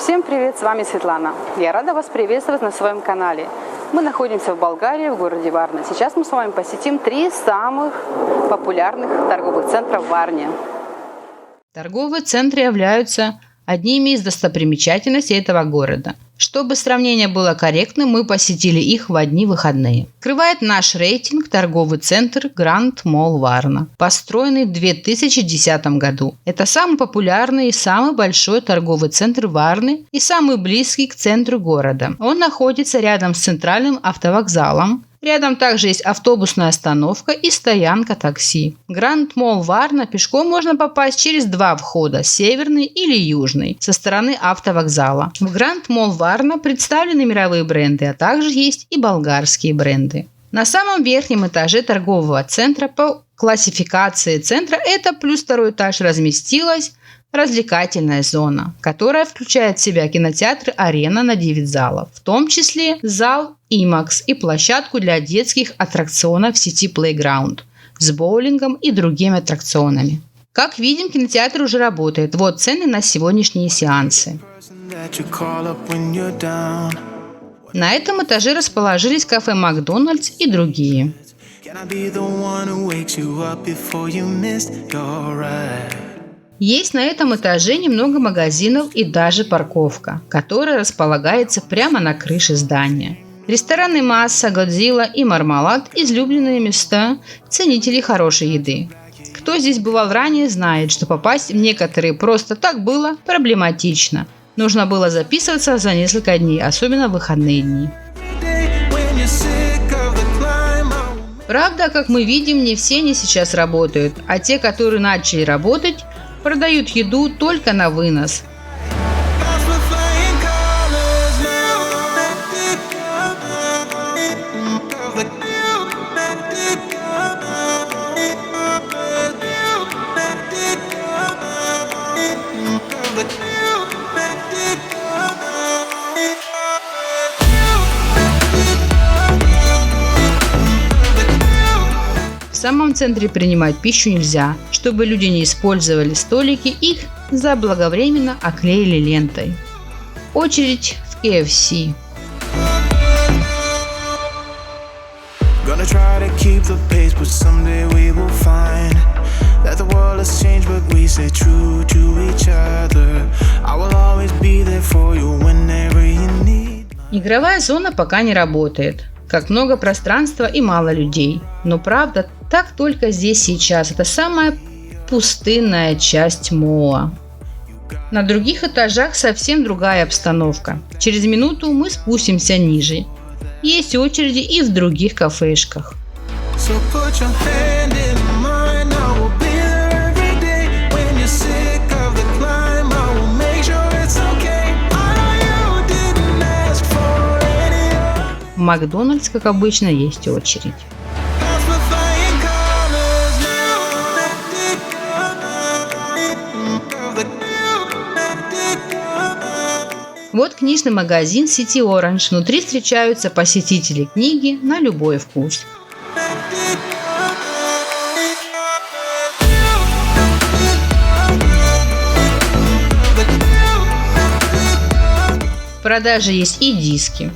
Всем привет, с вами Светлана. Я рада вас приветствовать на своем канале. Мы находимся в Болгарии, в городе Варна. Сейчас мы с вами посетим 3 самых популярных торговых центра в Варне. Торговые центры являются одними из достопримечательностей этого города. Чтобы сравнение было корректным, мы посетили их в одни выходные. Открывает наш рейтинг торговый центр Grand Mall Varna, построенный в 2010 году. Это самый популярный и самый большой торговый центр Варны и самый близкий к центру города. Он находится рядом с центральным автовокзалом. Рядом также есть автобусная остановка и стоянка такси. Grand Mall Varna пешком можно попасть через 2 входа – северный или южный, со стороны автовокзала. В Grand Mall Varna представлены мировые бренды, а также есть и болгарские бренды. На самом верхнем этаже торгового центра по классификации центра это плюс 2 этаж разместилась развлекательная зона, которая включает в себя кинотеатр «Арена» на 9 залов, в том числе зал IMAX и площадку для детских аттракционов сети Playground с боулингом и другими аттракционами. Как видим, кинотеатр уже работает. Вот цены на сегодняшние сеансы. На этом этаже расположились кафе «Макдональдс» и другие. Есть на этом этаже немного магазинов и даже парковка, которая располагается прямо на крыше здания. Рестораны «Масса», «Годзилла» и «Мармалад» – излюбленные места ценителей хорошей еды. Кто здесь бывал ранее, знает, что попасть в некоторые просто так было проблематично. Нужно было записываться за несколько дней, особенно в выходные дни. Правда, как мы видим, не все они сейчас работают, а те, которые начали работать, продают еду только на вынос. В самом центре принимать пищу нельзя, чтобы люди не использовали столики, их заблаговременно оклеили лентой. Очередь в KFC. Игровая зона пока не работает. Как много пространства и мало людей. Но правда, так только здесь сейчас. Это самая пустынная часть мола. На других этажах совсем другая обстановка. Через минуту мы спустимся ниже. Есть очереди и в других кафешках. В Макдональдс, как обычно, есть очередь. Вот книжный магазин сети Orange. Внутри встречаются посетители книги на любой вкус. В продаже есть и диски.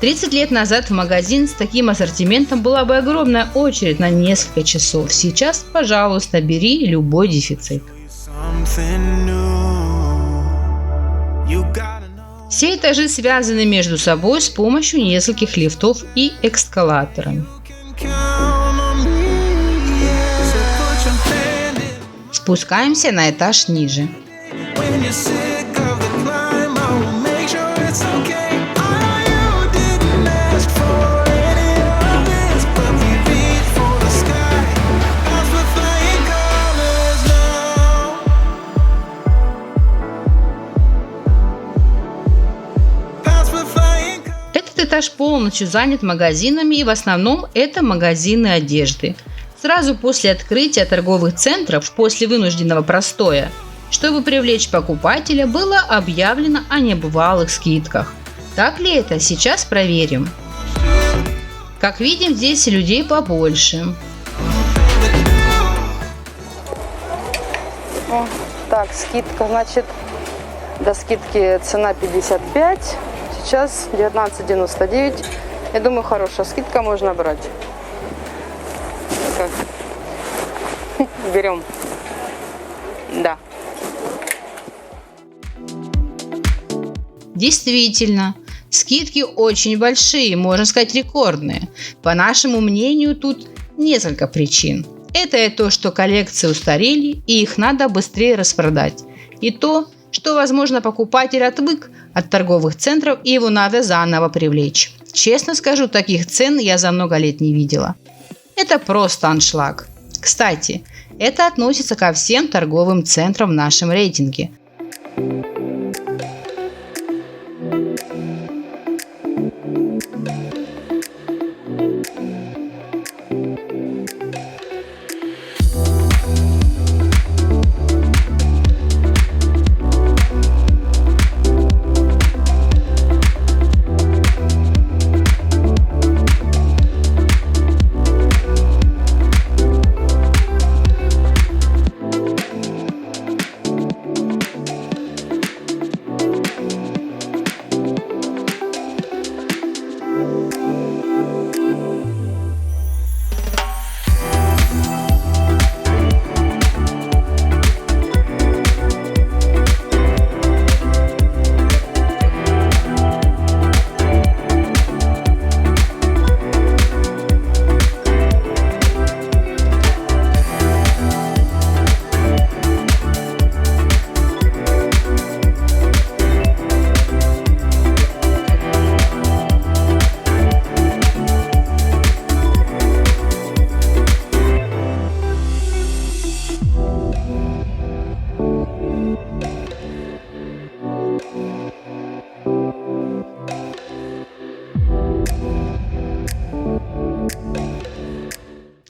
30 лет назад в магазин с таким ассортиментом была бы огромная очередь на несколько часов. Сейчас, пожалуйста, бери любой дефицит. Все этажи связаны между собой с помощью нескольких лифтов и эскалаторами. Спускаемся на этаж ниже. Этаж полностью занят магазинами, и в основном это магазины одежды. Сразу после открытия торговых центров, после вынужденного простоя, чтобы привлечь покупателя, было объявлено о небывалых скидках. Так ли это? Сейчас проверим. Как видим, здесь людей побольше. Так, скидка, значит, до скидки цена 55, сейчас 19,99. Я думаю, хорошая скидка, можно брать. Как? Берем. Да. Действительно, скидки очень большие, можно сказать рекордные. По нашему мнению, тут несколько причин. Это и то, что коллекции устарели и их надо быстрее распродать. И то, что, возможно, покупатель отвык от торговых центров и его надо заново привлечь. Честно скажу, таких цен я за много лет не видела. Это просто аншлаг. Кстати, это относится ко всем торговым центрам в нашем рейтинге.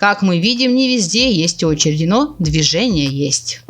Как мы видим, не везде есть очереди, но движение есть.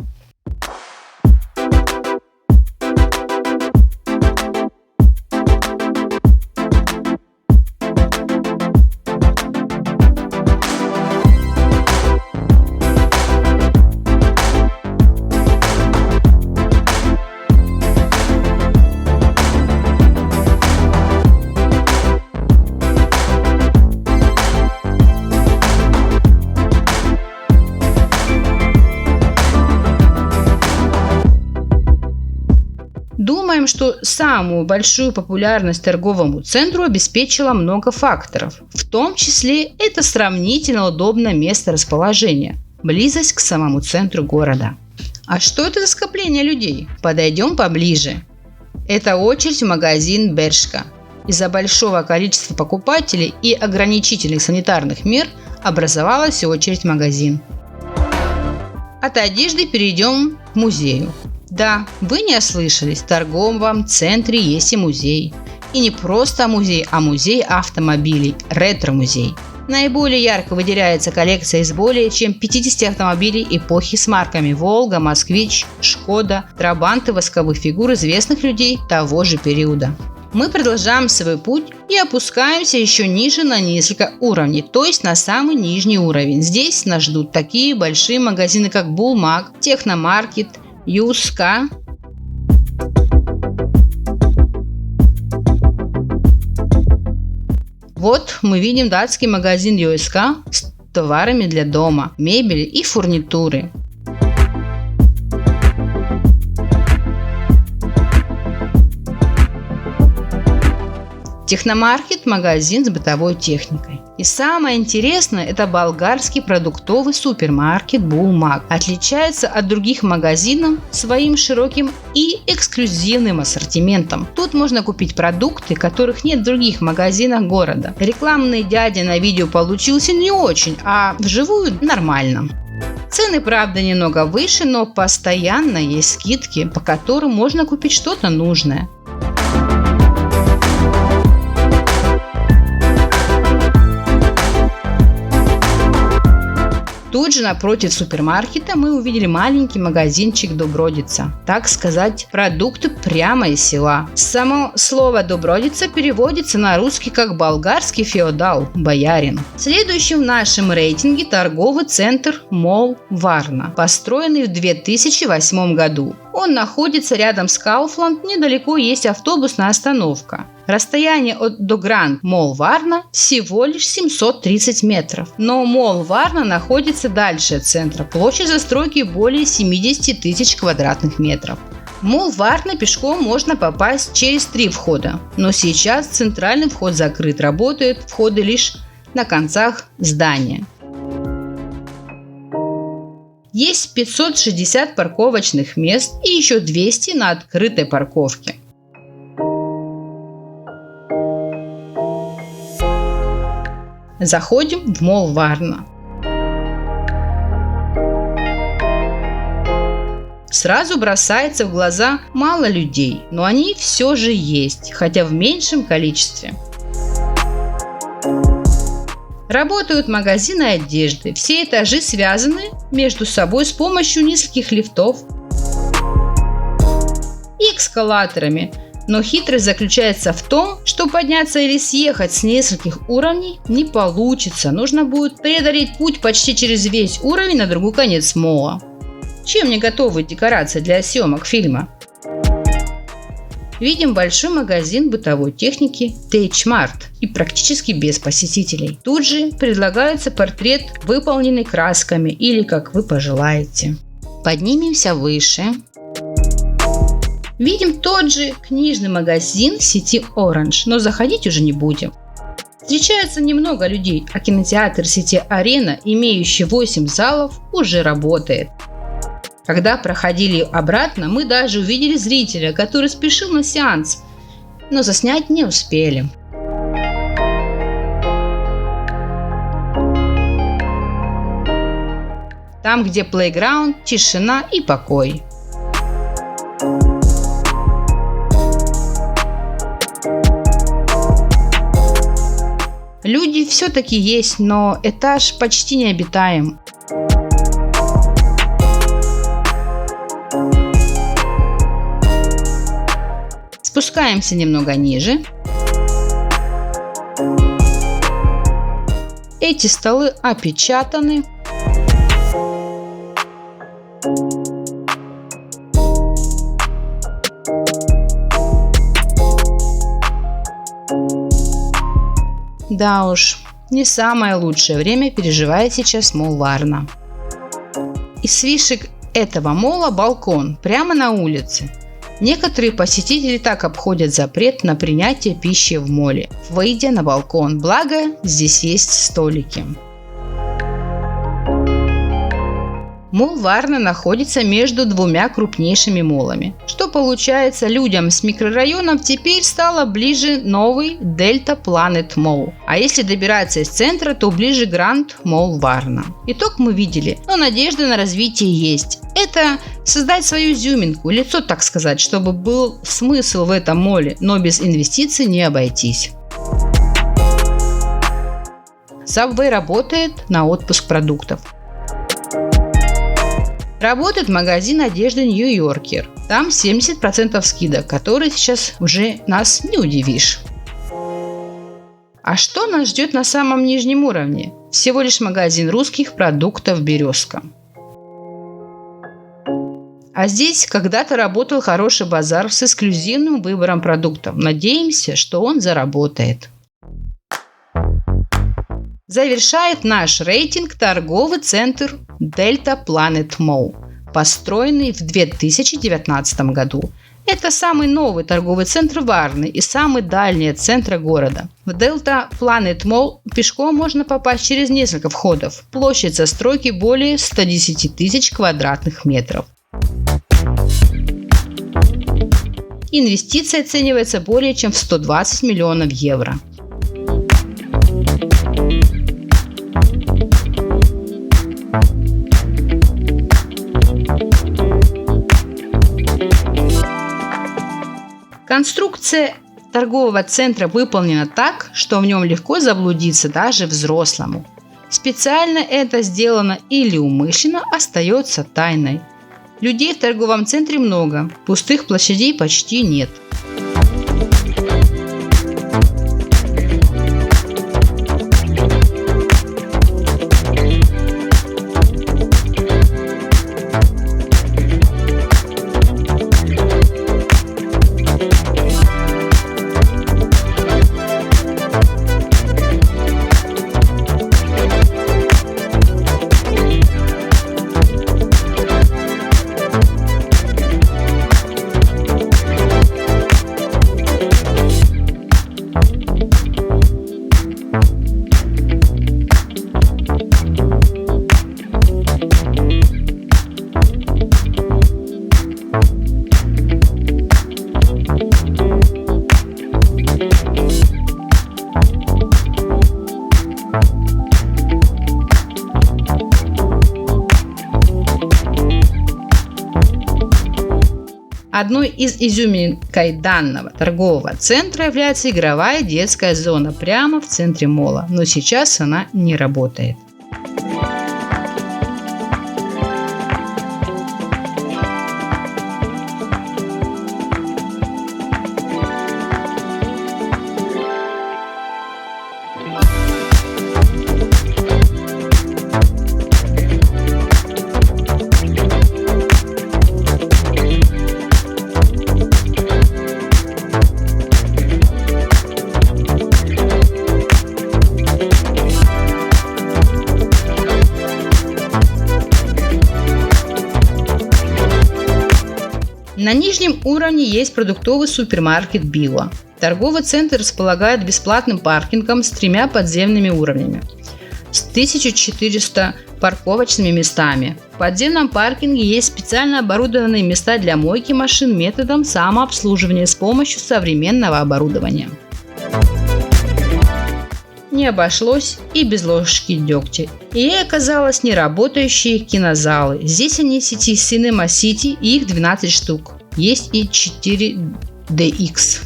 Думаем, что самую большую популярность торговому центру обеспечило много факторов. В том числе это сравнительно удобное место расположения, близость к самому центру города. А что это за скопление людей? Подойдем поближе. Это очередь в магазин Бершка. Из-за большого количества покупателей и ограничительных санитарных мер образовалась очередь в магазин. От одежды перейдем к музею. Да, вы не ослышались, в торговом центре есть и музей. И не просто музей, а музей автомобилей, ретро-музей. Наиболее ярко выделяется коллекция из более чем 50 автомобилей эпохи с марками «Волга», «Москвич», «Шкода», «Трабант» и восковых фигур известных людей того же периода. Мы продолжаем свой путь и опускаемся еще ниже на несколько уровней, то есть на самый нижний уровень. Здесь нас ждут такие большие магазины, как Булмаг, Техномаркет, Юска. Вот мы видим датский магазин ЮСК с товарами для дома, мебели и фурнитуры. Техномаркет – магазин с бытовой техникой. И самое интересное – это болгарский продуктовый супермаркет Булмаг. Отличается от других магазинов своим широким и эксклюзивным ассортиментом. Тут можно купить продукты, которых нет в других магазинах города. Рекламный дядя на видео получился не очень, а вживую нормально. Цены, правда, немного выше, но постоянно есть скидки, по которым можно купить что-то нужное. Тут же напротив супермаркета мы увидели маленький магазинчик Добродица. Так сказать, продукты прямо из села. Само слово Добродица переводится на русский как болгарский феодал, боярин. Следующим в нашем рейтинге торговый центр Молл Варна, построенный в 2008 году. Он находится рядом с Кауфланд, недалеко есть автобусная остановка. Расстояние до Гранд Молл Варна всего лишь 730 метров. Но Молл Варна находится дальше от центра. Площадь застройки более 70 тысяч квадратных метров. В Молл Варна пешком можно попасть через 3 входа. Но сейчас центральный вход закрыт. Работают входы лишь на концах здания. Есть 560 парковочных мест и еще 200 на открытой парковке. Заходим в Молл Варна. Сразу бросается в глаза мало людей, но они все же есть, хотя в меньшем количестве. Работают магазины одежды. Все этажи связаны между собой с помощью нескольких лифтов и эскалаторами. Но хитрость заключается в том, что подняться или съехать с нескольких уровней не получится. Нужно будет преодолеть путь почти через весь уровень на другой конец молла. Чем не готовы декорации для съемок фильма? Видим большой магазин бытовой техники Тейчмарт и практически без посетителей. Тут же предлагается портрет, выполненный красками или как вы пожелаете. Поднимемся выше. Видим тот же книжный магазин сети Orange, но заходить уже не будем. Встречается немного людей, а кинотеатр сети Арена, имеющий 8 залов, уже работает. Когда проходили обратно, мы даже увидели зрителя, который спешил на сеанс, но заснять не успели. Там, где плейграунд, тишина и покой. Люди все-таки есть, но этаж почти необитаем. Спускаемся немного ниже. Эти столы опечатаны. Да уж, не самое лучшее время переживает сейчас Молл Варна. Из фишек этого молла балкон прямо на улице. Некоторые посетители так обходят запрет на принятие пищи в молле, выйдя на балкон, благо здесь есть столики. Молл Варна находится между двумя крупнейшими моллами. Что получается, людям с микрорайонов теперь стало ближе новый Delta Planet Mall. А если добираться из центра, то ближе Гранд Молл Варна. Итог мы видели, но надежда на развитие есть. Это создать свою изюминку, лицо, так сказать, чтобы был смысл в этом молле, но без инвестиций не обойтись. Subway работает на отпуск продуктов. Работает магазин одежды Нью-Йоркер. Там 70% скидок, которые сейчас уже нас не удивишь. А что нас ждет на самом нижнем уровне? Всего лишь магазин русских продуктов «Березка». А здесь когда-то работал хороший базар с эксклюзивным выбором продуктов. Надеемся, что он заработает. Завершает наш рейтинг торговый центр Delta Planet Mall, построенный в 2019 году. Это самый новый торговый центр Варны и самый дальний от центра города. В Delta Planet Mall пешком можно попасть через несколько входов. Площадь застройки более 110 тысяч квадратных метров. Инвестиция оценивается более чем в 120 миллионов евро. Конструкция торгового центра выполнена так, что в нем легко заблудиться даже взрослому. Специально это сделано или умышленно, остается тайной. Людей в торговом центре много, пустых площадей почти нет. Одной из изюминкой данного торгового центра является игровая детская зона прямо в центре мола, но сейчас она не работает. На нижнем уровне есть продуктовый супермаркет Билла. Торговый центр располагает бесплатным паркингом с 3 подземными уровнями, с 1400 парковочными местами. В подземном паркинге есть специально оборудованные места для мойки машин методом самообслуживания с помощью современного оборудования. Не обошлось и без ложки дегтя. И оказалось неработающие кинозалы. Здесь они сети Cinema City, и их 12 штук. Есть и 4DX.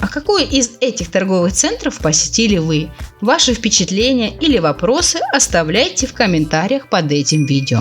А какой из этих торговых центров посетили вы? Ваши впечатления или вопросы оставляйте в комментариях под этим видео.